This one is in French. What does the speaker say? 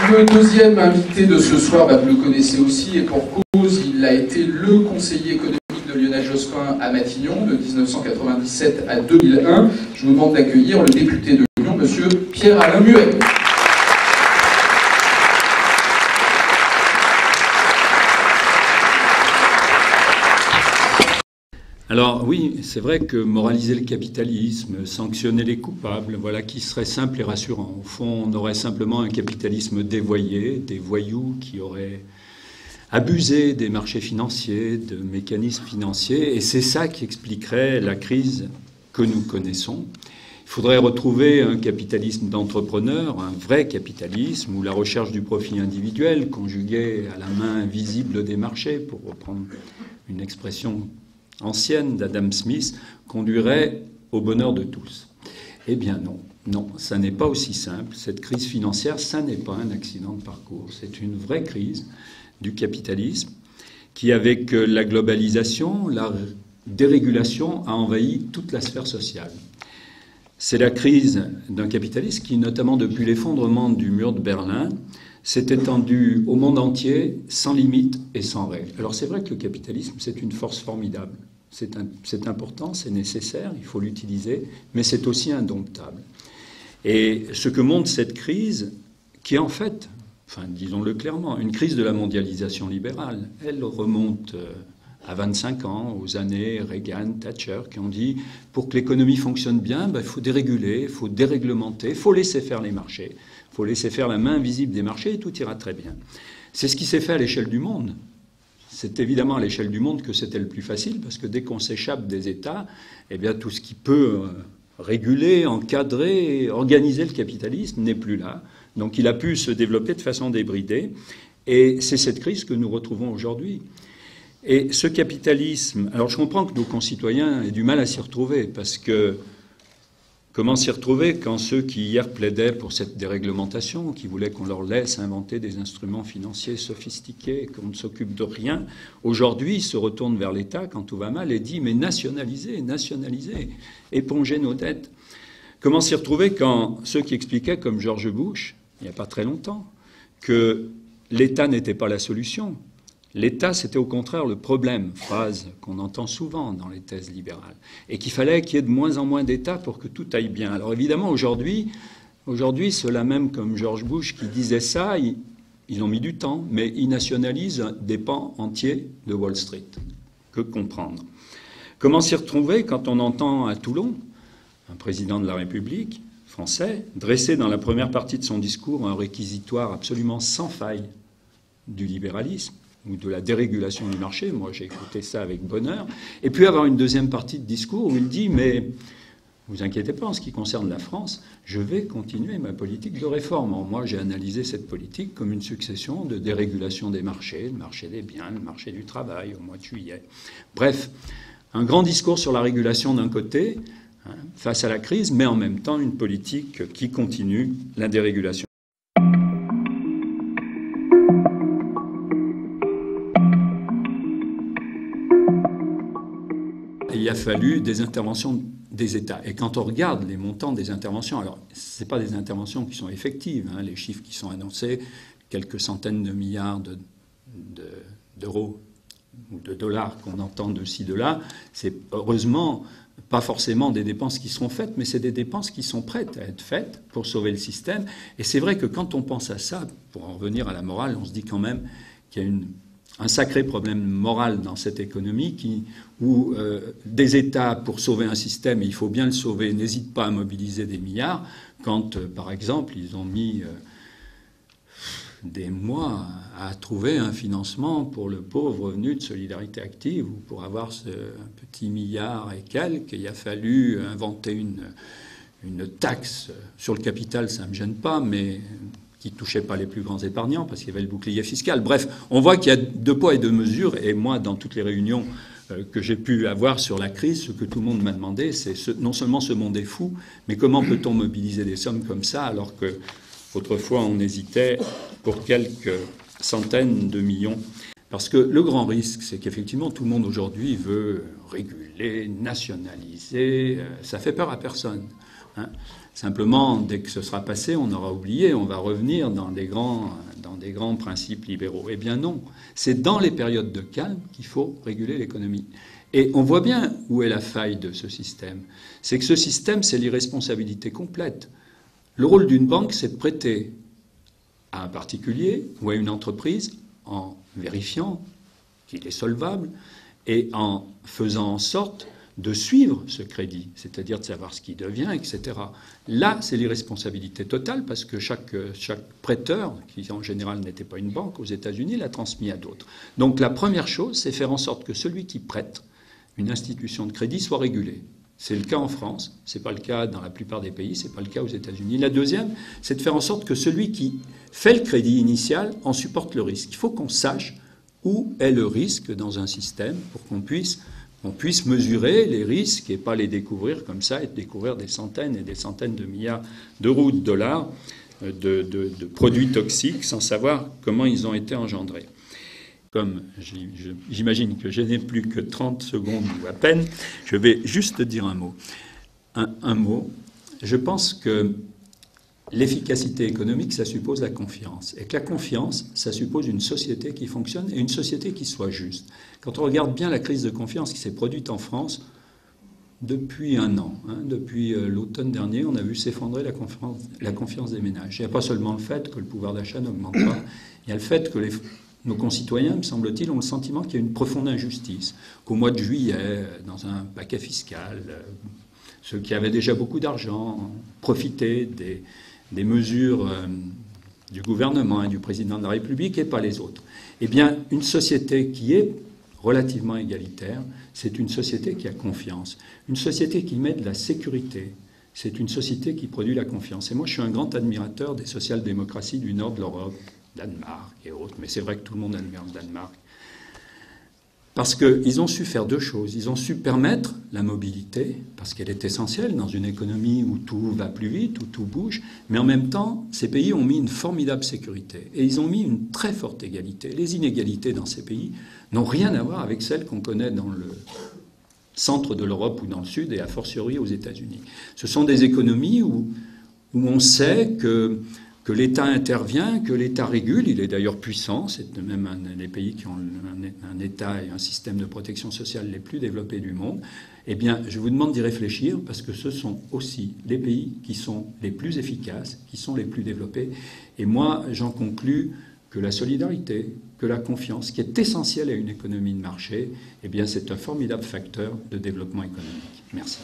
Le deuxième invité de ce soir, vous le connaissez aussi, et pour cause, il a été le conseiller économique de Lionel Jospin à Matignon de 1997 à 2001. Je vous demande d'accueillir le député de Lyon, monsieur Pierre-Alain Muet. Alors oui, c'est vrai que moraliser le capitalisme, sanctionner les coupables, voilà qui serait simple et rassurant. Au fond, on aurait simplement un capitalisme dévoyé, des voyous qui auraient abusé des marchés financiers, de mécanismes financiers, et c'est ça qui expliquerait la crise que nous connaissons. Il faudrait retrouver un capitalisme d'entrepreneurs, un vrai capitalisme, où la recherche du profit individuel, conjuguée à la main invisible des marchés, pour reprendre une expression ancienne d'Adam Smith, conduirait au bonheur de tous. Eh bien non, non, ça n'est pas aussi simple. Cette crise financière, ça n'est pas un accident de parcours. C'est une vraie crise du capitalisme qui, avec la globalisation, la dérégulation, a envahi toute la sphère sociale. C'est la crise d'un capitalisme qui, notamment depuis l'effondrement du mur de Berlin, s'est étendu au monde entier sans limite et sans règles. Alors c'est vrai que le capitalisme, c'est une force formidable. C'est important, c'est nécessaire, il faut l'utiliser, mais c'est aussi indomptable. Et ce que montre cette crise, qui est en fait, enfin disons-le clairement, une crise de la mondialisation libérale, elle remonte à 25 ans, aux années Reagan, Thatcher, qui ont dit pour que l'économie fonctionne bien, il faut déréguler, il faut déréglementer, il faut laisser faire les marchés, il faut laisser faire la main invisible des marchés et tout ira très bien. C'est ce qui s'est fait à l'échelle du monde. C'est évidemment à l'échelle du monde que c'était le plus facile, parce que dès qu'on s'échappe des États, eh bien tout ce qui peut réguler, encadrer, organiser le capitalisme n'est plus là. Donc il a pu se développer de façon débridée. Et c'est cette crise que nous retrouvons aujourd'hui. Et ce capitalisme... Alors je comprends que nos concitoyens aient du mal à s'y retrouver, parce que comment s'y retrouver quand ceux qui hier plaidaient pour cette déréglementation, qui voulaient qu'on leur laisse inventer des instruments financiers sophistiqués, qu'on ne s'occupe de rien, aujourd'hui se retournent vers l'État quand tout va mal et disent « mais nationalisez, nationalisez, épongez nos dettes ». Comment s'y retrouver quand ceux qui expliquaient, comme George Bush, il n'y a pas très longtemps, que l'État n'était pas la solution. L'État, c'était au contraire le problème, phrase qu'on entend souvent dans les thèses libérales, et qu'il fallait qu'il y ait de moins en moins d'État pour que tout aille bien. Alors évidemment, aujourd'hui, ceux-là même comme George Bush qui disaient ça, ils ont mis du temps, mais ils nationalisent des pans entiers de Wall Street. Que comprendre? Comment s'y retrouver quand on entend à Toulon un président de la République français dresser dans la première partie de son discours un réquisitoire absolument sans faille du libéralisme ou de la dérégulation du marché, moi j'ai écouté ça avec bonheur, et puis avoir une deuxième partie de discours où il dit « mais vous inquiétez pas, en ce qui concerne la France, je vais continuer ma politique de réforme ». Moi j'ai analysé cette politique comme une succession de dérégulation des marchés, le marché des biens, le marché du travail au mois de juillet. Bref, un grand discours sur la régulation d'un côté, face à la crise, mais en même temps une politique qui continue la dérégulation. Il a fallu des interventions des États. Et quand on regarde les montants des interventions, alors ce n'est pas des interventions qui sont effectives, les chiffres qui sont annoncés, quelques centaines de milliards d'euros ou de dollars qu'on entend de ci, de là, c'est heureusement pas forcément des dépenses qui seront faites, mais c'est des dépenses qui sont prêtes à être faites pour sauver le système. Et c'est vrai que quand on pense à ça, pour en revenir à la morale, on se dit quand même qu'il y a un sacré problème moral dans cette économie où des États, pour sauver un système, et il faut bien le sauver, n'hésitent pas à mobiliser des milliards, quand, par exemple, ils ont mis des mois à trouver un financement pour le pauvre revenu de solidarité active, ou pour avoir ce petit milliard et quelques, il a fallu inventer une taxe sur le capital, ça ne me gêne pas, mais qui ne touchait pas les plus grands épargnants, parce qu'il y avait le bouclier fiscal. Bref, on voit qu'il y a deux poids et deux mesures, et moi, dans toutes les réunions que j'ai pu avoir sur la crise, ce que tout le monde m'a demandé, c'est non seulement ce monde est fou, mais comment peut-on mobiliser des sommes comme ça, alors qu'autrefois on hésitait pour quelques centaines de millions. Parce que le grand risque, c'est qu'effectivement, tout le monde aujourd'hui veut réguler, nationaliser, ça fait peur à personne. hein. Simplement, dès que ce sera passé, on aura oublié, on va revenir dans des grands principes libéraux. Eh bien non, c'est dans les périodes de calme qu'il faut réguler l'économie. Et on voit bien où est la faille de ce système. C'est que ce système, c'est l'irresponsabilité complète. Le rôle d'une banque, c'est de prêter à un particulier ou à une entreprise en vérifiant qu'il est solvable et en faisant en sorte de suivre ce crédit, c'est-à-dire de savoir ce qui devient, etc. Là, c'est l'irresponsabilité totale parce que chaque prêteur, qui en général n'était pas une banque aux États-Unis, l'a transmis à d'autres. Donc la première chose, c'est faire en sorte que celui qui prête une institution de crédit soit régulé. C'est le cas en France, c'est pas le cas dans la plupart des pays, c'est pas le cas aux États-Unis. La deuxième, c'est de faire en sorte que celui qui fait le crédit initial en supporte le risque. Il faut qu'on sache où est le risque dans un système pour qu'on puisse mesurer les risques et pas les découvrir comme ça et découvrir des centaines et des centaines de milliards d'euros ou de dollars de produits toxiques sans savoir comment ils ont été engendrés. Comme j'imagine que je n'ai plus que 30 secondes ou à peine, je vais juste dire un mot. Un mot. Je pense que l'efficacité économique, ça suppose la confiance. Et que la confiance, ça suppose une société qui fonctionne et une société qui soit juste. Quand on regarde bien la crise de confiance qui s'est produite en France depuis un an, depuis l'automne dernier, on a vu s'effondrer la confiance des ménages. Il n'y a pas seulement le fait que le pouvoir d'achat n'augmente pas, il y a le fait que nos concitoyens, me semble-t-il, ont le sentiment qu'il y a une profonde injustice, qu'au mois de juillet, dans un paquet fiscal, ceux qui avaient déjà beaucoup d'argent profitaient des mesures du gouvernement et du président de la République et pas les autres. Eh bien, une société qui est relativement égalitaire, c'est une société qui a confiance. Une société qui met de la sécurité, c'est une société qui produit la confiance. Et moi, je suis un grand admirateur des social-démocraties du nord de l'Europe, Danemark et autres, mais c'est vrai que tout le monde admire le Danemark. Parce qu'ils ont su faire deux choses. Ils ont su permettre la mobilité, parce qu'elle est essentielle dans une économie où tout va plus vite, où tout bouge, mais en même temps, ces pays ont mis une formidable sécurité. Et ils ont mis une très forte égalité. Les inégalités dans ces pays n'ont rien à voir avec celles qu'on connaît dans le centre de l'Europe ou dans le sud, et a fortiori aux États-Unis. Ce sont des économies où on sait que l'État intervient, que l'État régule. Il est d'ailleurs puissant. C'est même un des pays qui ont un État et un système de protection sociale les plus développés du monde. Eh bien, je vous demande d'y réfléchir parce que ce sont aussi les pays qui sont les plus efficaces, qui sont les plus développés. Et moi, j'en conclus que la solidarité, que la confiance, qui est essentielle à une économie de marché, eh bien, c'est un formidable facteur de développement économique. Merci.